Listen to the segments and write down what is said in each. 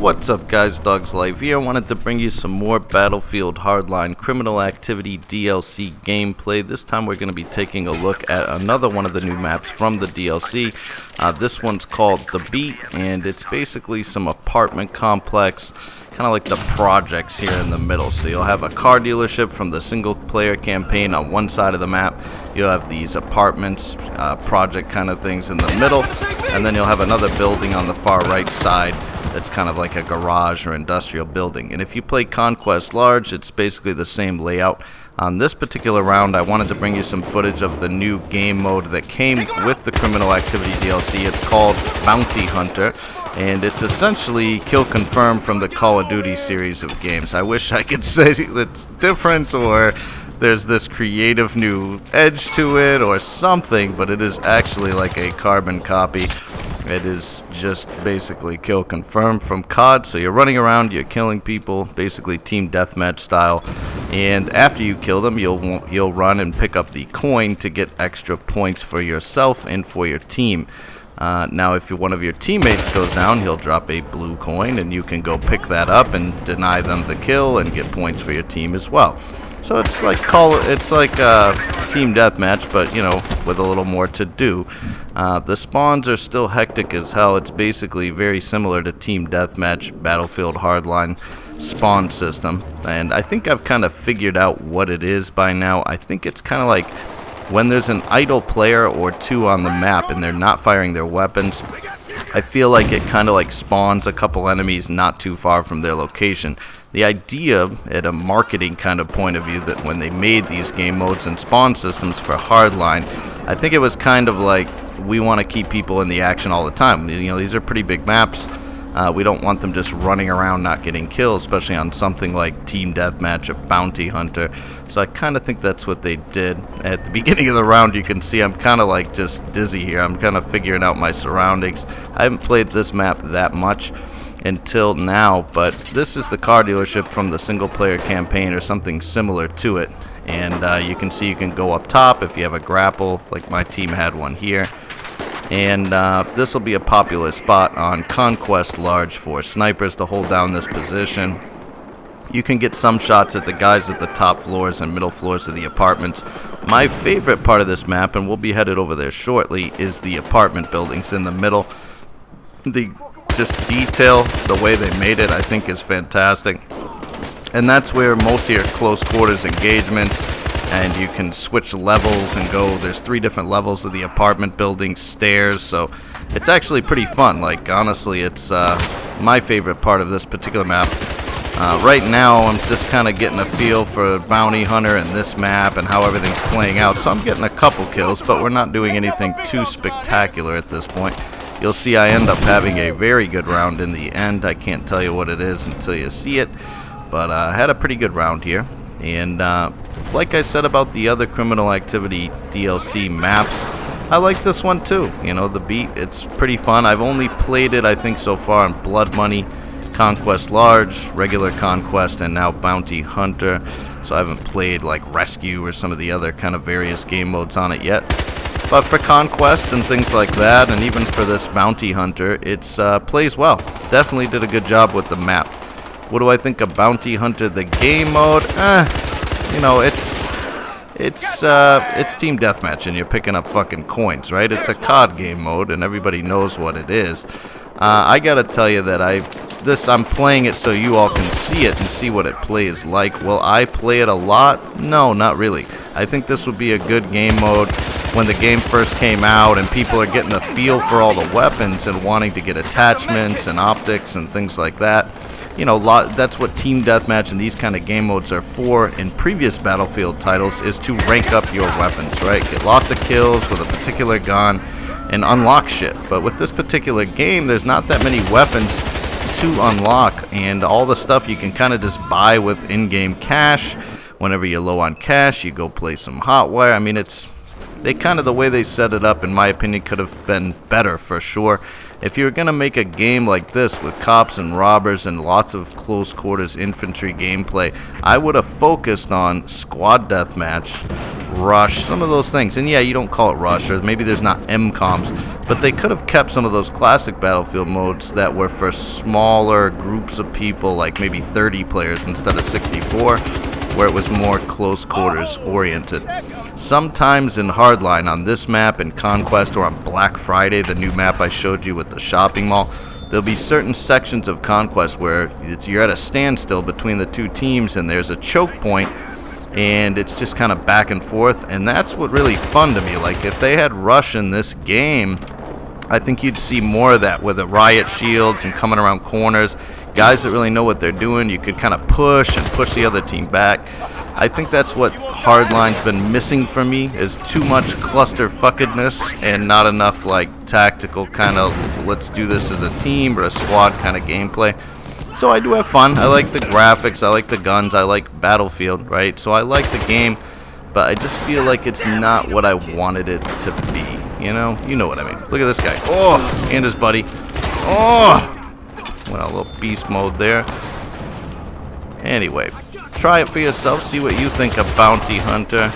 What's up guys, Dog's Life here. I wanted to bring you some more Battlefield Hardline Criminal Activity DLC gameplay. This time we're going to be taking a look at another one of the new maps from the DLC. This one's called The Beat, and it's basically some apartment complex, kind of like the projects here in the middle. So you'll have a car dealership from the single player campaign on one side of the map. You'll have these apartments, project kind of things in the middle, and then you'll have another building on the far right side that's kind of like a garage or industrial building. And if you play Conquest Large, it's basically the same layout. On this particular round, I wanted to bring you some footage of the new game mode that came with the Criminal Activity DLC. It's called Bounty Hunter, and it's essentially kill confirm from the Call of Duty series of games. I wish I could say it's different or there's this creative new edge to it or something, but it is actually like a carbon copy. It is just basically kill confirm from COD. So you're running around, you're killing people, basically team deathmatch style. And after you kill them, you'll run and pick up the coin to get extra points for yourself and for your team. Now, if one of your teammates goes down, he'll drop a blue coin, and you can go pick that up and deny them the kill and get points for your team as well. So it's like team deathmatch, but you know, with a little more to do. The spawns are still hectic as hell. It's basically very similar to team deathmatch Battlefield Hardline spawn system, and I think I've kind of figured out what it is by now. I think it's kind of like when there's an idle player or two on the map and they're not firing their weapons, I feel like it kind of like spawns a couple enemies not too far from their location. The idea at a marketing kind of point of view that when they made these game modes and spawn systems for Hardline, I think it was kind of like, we want to keep people in the action all the time. You know, these are pretty big maps. We don't want them just running around not getting killed, especially on something like Team Deathmatch or Bounty Hunter. So I kind of think that's what they did. At the beginning of the round, you can see I'm kind of like just dizzy here. I'm kind of figuring out my surroundings. I haven't played this map that much until now, but this is the car dealership from the single player campaign or something similar to it. And you can see you can go up top if you have a grapple, like my team had one here. And this will be a popular spot on Conquest Large for snipers to hold down this position. You can get some shots at the guys at the top floors and middle floors of the apartments. My favorite part of this map, and we'll be headed over there shortly, is the apartment buildings in the middle. The just detail, the way they made it, I think is fantastic. And that's where most of your close quarters engagements, and you can switch levels and go, there's 3 different levels of the apartment building, stairs, so it's actually pretty fun. Like, honestly, it's my favorite part of this particular map. Right now, I'm just kind of getting a feel for Bounty Hunter and this map and how everything's playing out, so I'm getting a couple kills, but we're not doing anything too spectacular at this point. You'll see I end up having a very good round in the end. I can't tell you what it is until you see it, but I had a pretty good round here. And like I said about the other Criminal Activity DLC maps, I like this one too. You know, The Beat, it's pretty fun. I've only played it, I think, so far on Blood Money, Conquest Large, regular Conquest, and now Bounty Hunter. So I haven't played like Rescue or some of the other kind of various game modes on it yet. But for Conquest and things like that, and even for this Bounty Hunter, it's plays well. Definitely did a good job with the map. What do I think of Bounty Hunter, the game mode? You know, it's team deathmatch, and you're picking up fucking coins, right? It's a COD game mode, and everybody knows what it is. I gotta tell you that I'm playing it so you all can see it and see what it plays like. Will I play it a lot? No, not really. I think this would be a good game mode when the game first came out and people are getting the feel for all the weapons and wanting to get attachments and optics and things like that. You know, that's what Team Deathmatch and these kind of game modes are for in previous Battlefield titles, is to rank up your weapons, right? Get lots of kills with a particular gun and unlock shit. But with this particular game, there's not that many weapons to unlock, and all the stuff you can kind of just buy with in-game cash. Whenever you're low on cash, you go play some Hotwire. I mean, the way they set it up, in my opinion, could have been better for sure. If you're going to make a game like this with cops and robbers and lots of close quarters infantry gameplay, I would have focused on squad deathmatch, rush, some of those things. And yeah, you don't call it rush, or maybe there's not MCOMs, but they could have kept some of those classic Battlefield modes that were for smaller groups of people, like maybe 30 players instead of 64, where it was more close quarters oriented. Sometimes in Hardline, on this map, in Conquest, or on Black Friday, the new map I showed you with the shopping mall, there'll be certain sections of Conquest where you're at a standstill between the two teams and there's a choke point, and it's just kind of back and forth, and that's what really fun to me. Like, if they had rush in this game, I think you'd see more of that with the riot shields and coming around corners. Guys that really know what they're doing, you could kind of push the other team back. I think that's what Hardline's been missing for me, is too much clusterfuckedness and not enough like tactical kind of let's do this as a team or a squad kind of gameplay. So I do have fun. I like the graphics, I like the guns, I like Battlefield, right? So I like the game, but I just feel like it's not what I wanted it to be. You know what I mean. Look at this guy. Oh, and his buddy. Oh, went a little beast mode there. Anyway, try it for yourself. See what you think of Bounty Hunter.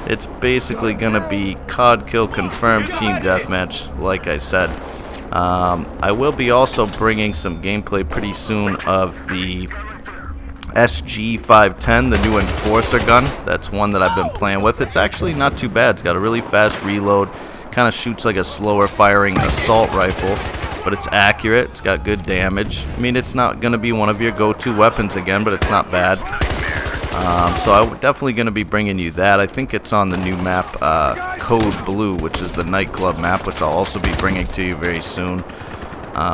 It's basically gonna be COD kill confirmed team deathmatch, like I said. I will be also bringing some gameplay pretty soon of the SG-510, the new Enforcer gun. That's one that I've been playing with. It's actually not too bad. It's got a really fast reload. Kind of shoots like a slower firing assault rifle, but it's accurate. It's got good damage. I mean, it's not going to be one of your go-to weapons again, but it's not bad. So I'm definitely going to be bringing you that. I think it's on the new map, Code Blue, which is the nightclub map, which I'll also be bringing to you very soon.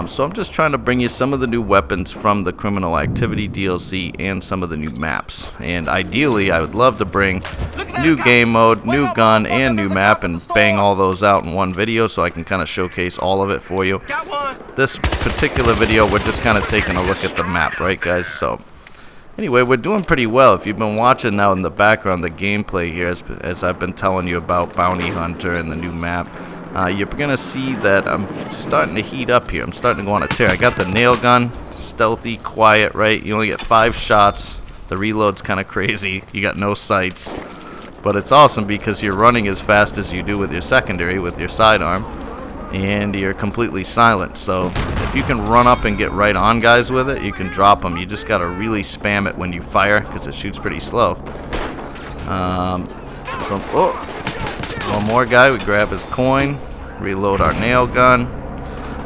So I'm just trying to bring you some of the new weapons from the Criminal Activity DLC and some of the new maps. And ideally, I would love to bring new game mode, new gun, and new map, and bang all those out in one video so I can kind of showcase all of it for you. This particular video, we're just kind of taking a look at the map, right, guys? So anyway, we're doing pretty well. If you've been watching now in the background, the gameplay here, as I've been telling you about Bounty Hunter and the new map, you're going to see that I'm starting to heat up here. I'm starting to go on a tear. I got the nail gun, stealthy, quiet, right? You only get 5 shots. The reload's kind of crazy. You got no sights. But it's awesome because you're running as fast as you do with your secondary, with your sidearm, and you're completely silent. So if you can run up and get right on guys with it, you can drop them. You just got to really spam it when you fire because it shoots pretty slow. One more guy, we grab his coin, reload our nail gun.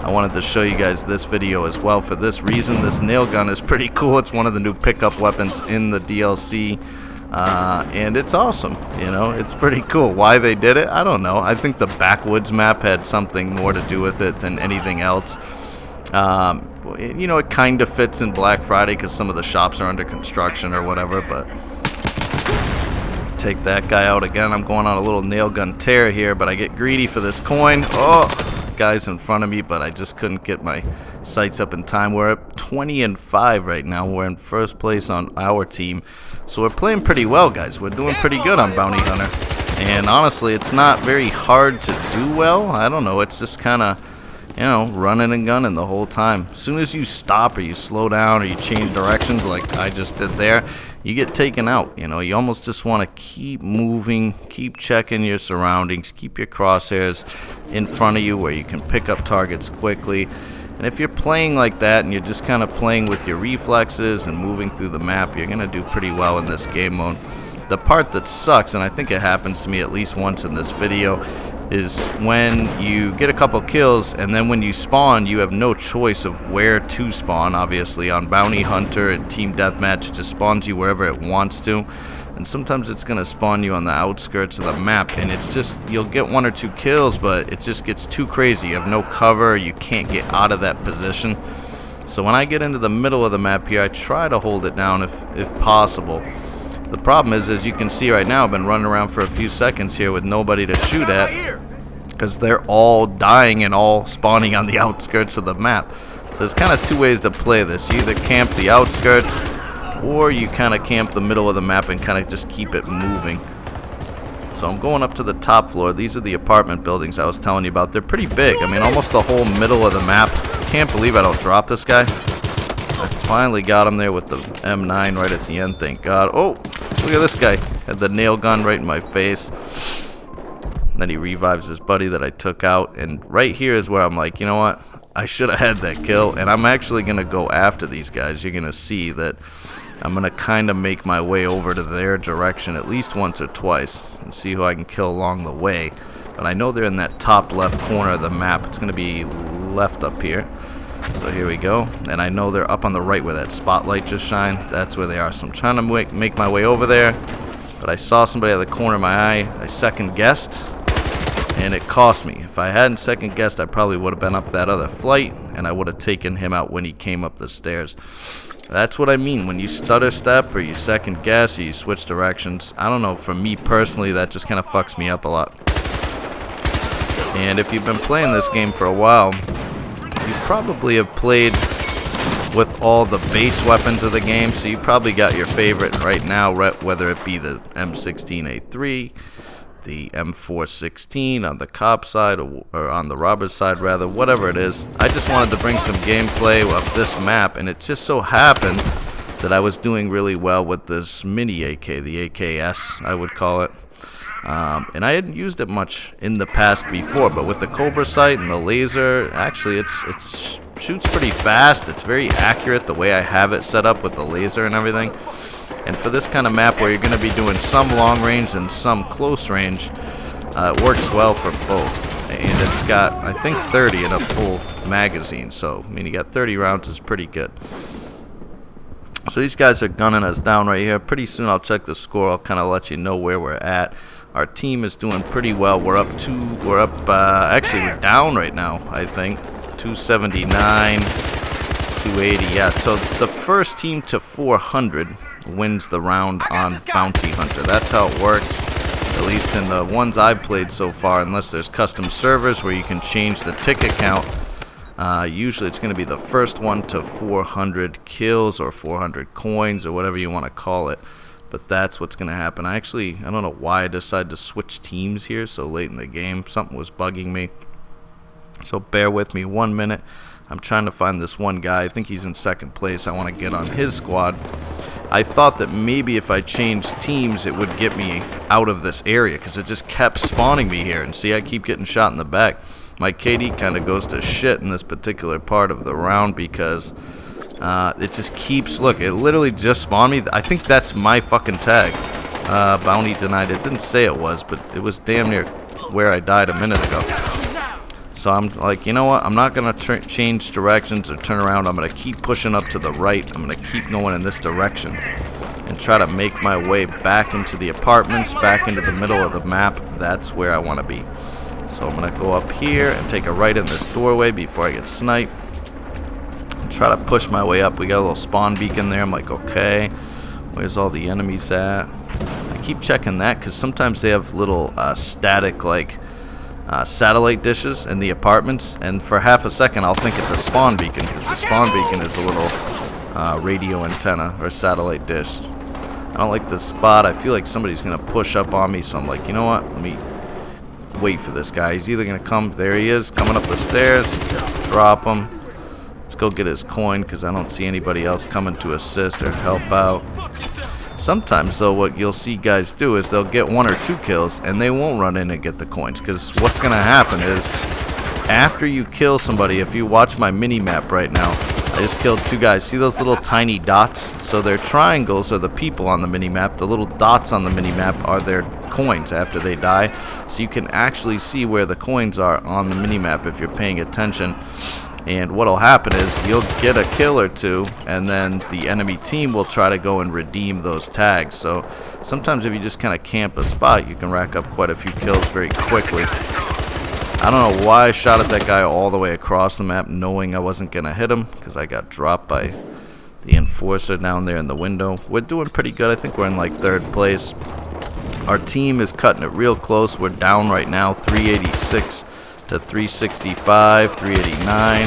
I wanted to show you guys this video as well for this reason. This nail gun is pretty cool. It's one of the new pickup weapons in the DLC, and it's awesome. You know, it's pretty cool. Why they did it, I don't know. I think the Backwoods map had something more to do with it than anything else. You know, it kind of fits in Black Friday because some of the shops are under construction or whatever, but take that guy out again. I'm going on a little nail gun tear here, but I get greedy for this coin. Oh, guy's in front of me, but I just couldn't get my sights up in time. We're at 20-5 right now. We're in first place on our team, so we're playing pretty well, guys. We're doing pretty good on Bounty Hunter, and honestly, it's not very hard to do well. I don't know. It's just kind of, you know, running and gunning the whole time. As soon as you stop or you slow down or you change directions like I just did there, you get taken out. You know, you almost just want to keep moving, keep checking your surroundings, keep your crosshairs in front of you where you can pick up targets quickly. And if you're playing like that and you're just kind of playing with your reflexes and moving through the map, you're going to do pretty well in this game mode. The part that sucks, and I think it happens to me at least once in this video, is when you get a couple kills and then when you spawn, you have no choice of where to spawn. Obviously on Bounty Hunter and Team Deathmatch, it just spawns you wherever it wants to, and sometimes it's gonna spawn you on the outskirts of the map, and it's just, you'll get 1 or 2 kills, but it just gets too crazy. You have no cover, you can't get out of that position. So when I get into the middle of the map here, I try to hold it down if possible. The problem is, as you can see right now, I've been running around for a few seconds here with nobody to shoot at because they're all dying and all spawning on the outskirts of the map. So there's kind of 2 ways to play this. You either camp the outskirts or you kind of camp the middle of the map and kind of just keep it moving. So I'm going up to the top floor. These are the apartment buildings I was telling you about. They're pretty big. I mean, almost the whole middle of the map. I can't believe I don't drop this guy. I finally got him there with the M9 right at the end, thank God. Oh, look at this guy. Had the nail gun right in my face. Then he revives his buddy that I took out. And right here is where I'm like, you know what? I should have had that kill. And I'm actually going to go after these guys. You're going to see that I'm going to kind of make my way over to their direction at least once or twice and see who I can kill along the way. But I know they're in that top left corner of the map. It's going to be left up here. So here we go. And I know they're up on the right where that spotlight just shined. That's where they are. So I'm trying to make my way over there. But I saw somebody out of the corner of my eye. I second guessed. And it cost me. If I hadn't second guessed, I probably would have been up that other flight. And I would have taken him out when he came up the stairs. That's what I mean. When you stutter step or you second guess or you switch directions. I don't know. For me personally, that just kind of fucks me up a lot. And if you've been playing this game for a while, you probably have played with all the base weapons of the game, so you probably got your favorite right now, whether it be the M16A3, the M416 on the cop side, or on the robber's side rather, whatever it is. I just wanted to bring some gameplay of this map, and it just so happened that I was doing really well with this mini AK, the AKS I would call it. And I hadn't used it much in the past before, but with the Cobra sight and the laser, actually it shoots pretty fast. It's very accurate the way I have it set up with the laser and everything. And for this kind of map where you're going to be doing some long range and some close range, it works well for both. And it's got, I think, 30 in a full magazine. So, I mean, you got 30 rounds is pretty good. So these guys are gunning us down right here. Pretty soon I'll check the score. I'll kind of let you know where we're at. Our team is doing pretty well. Actually we're down right now, I think. 279, 280, yeah. So the first team to 400 wins the round on Bounty Hunter. That's how it works, at least in the ones I've played so far, unless there's custom servers where you can change the ticket count. Usually it's going to be the first one to 400 kills or 400 coins or whatever you want to call it. But that's what's going to happen. I don't know why I decided to switch teams here so late in the game. Something was bugging me. So bear with me 1 minute. I'm trying to find this one guy. I think he's in second place. I want to get on his squad. I thought that maybe if I changed teams it would get me out of this area because it just kept spawning me here. And see, I keep getting shot in the back. My KD kind of goes to shit in this particular part of the round because it just keeps, look, it literally just spawned me. I think that's my fucking tag. Bounty denied. It didn't say it was, but it was damn near where I died a minute ago. So I'm like, you know what? I'm not going to change directions or turn around. I'm going to keep pushing up to the right. I'm going to keep going in this direction and try to make my way back into the apartments, back into the middle of the map. That's where I want to be. So I'm going to go up here and take a right in this doorway before I get sniped. Try to push my way up. We got a little spawn beacon there. I'm like, okay, where's all the enemies at? I keep checking that because sometimes they have little static like satellite dishes in the apartments, and for half a second I'll think it's a spawn beacon because the spawn beacon is a little radio antenna or satellite dish. I don't like this spot. I feel like somebody's gonna push up on me, so I'm like, you know what, let me wait for this guy. He's either gonna come, there he is, coming up the stairs. Drop him. Let's go get his coin because I don't see anybody else coming to assist or help out. Sometimes though what you'll see guys do is they'll get 1 or 2 kills and they won't run in and get the coins, because what's gonna happen is after you kill somebody, if you watch my mini map right now, I just killed 2 guys. See those little tiny dots? So their triangles are the people on the mini map. The little dots on the mini map are their coins after they die. So you can actually see where the coins are on the mini map if you're paying attention. And what'll happen is you'll get a kill or 2, and then the enemy team will try to go and redeem those tags. So sometimes if you just kind of camp a spot, you can rack up quite a few kills very quickly. I don't know why I shot at that guy all the way across the map knowing I wasn't going to hit him, because I got dropped by the enforcer down there in the window. We're doing pretty good. I think we're in like 3rd place. Our team is cutting it real close. We're down right now 386 to 365, 389.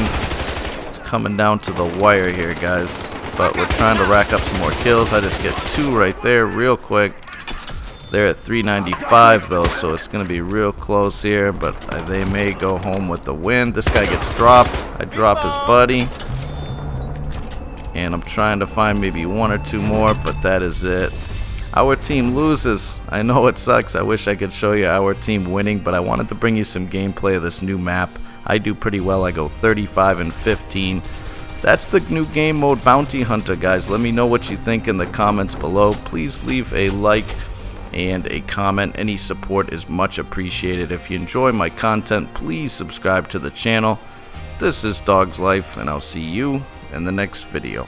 It's coming down to the wire here, guys. But we're trying to rack up some more kills. I just get 2 right there real quick. They're at 395 though, so it's going to be real close here, but they may go home with the win. This guy gets dropped. I drop his buddy. And I'm trying to find maybe one or two more, but that is it. Our team loses. I know it sucks. I wish I could show you our team winning, but I wanted to bring you some gameplay of this new map. I do pretty well. I go 35 and 15. That's the new game mode, Bounty Hunter, guys. Let me know what you think in the comments below. Please leave a like and a comment. Any support is much appreciated. If you enjoy my content, please subscribe to the channel. This is Dog's Life, and I'll see you in the next video.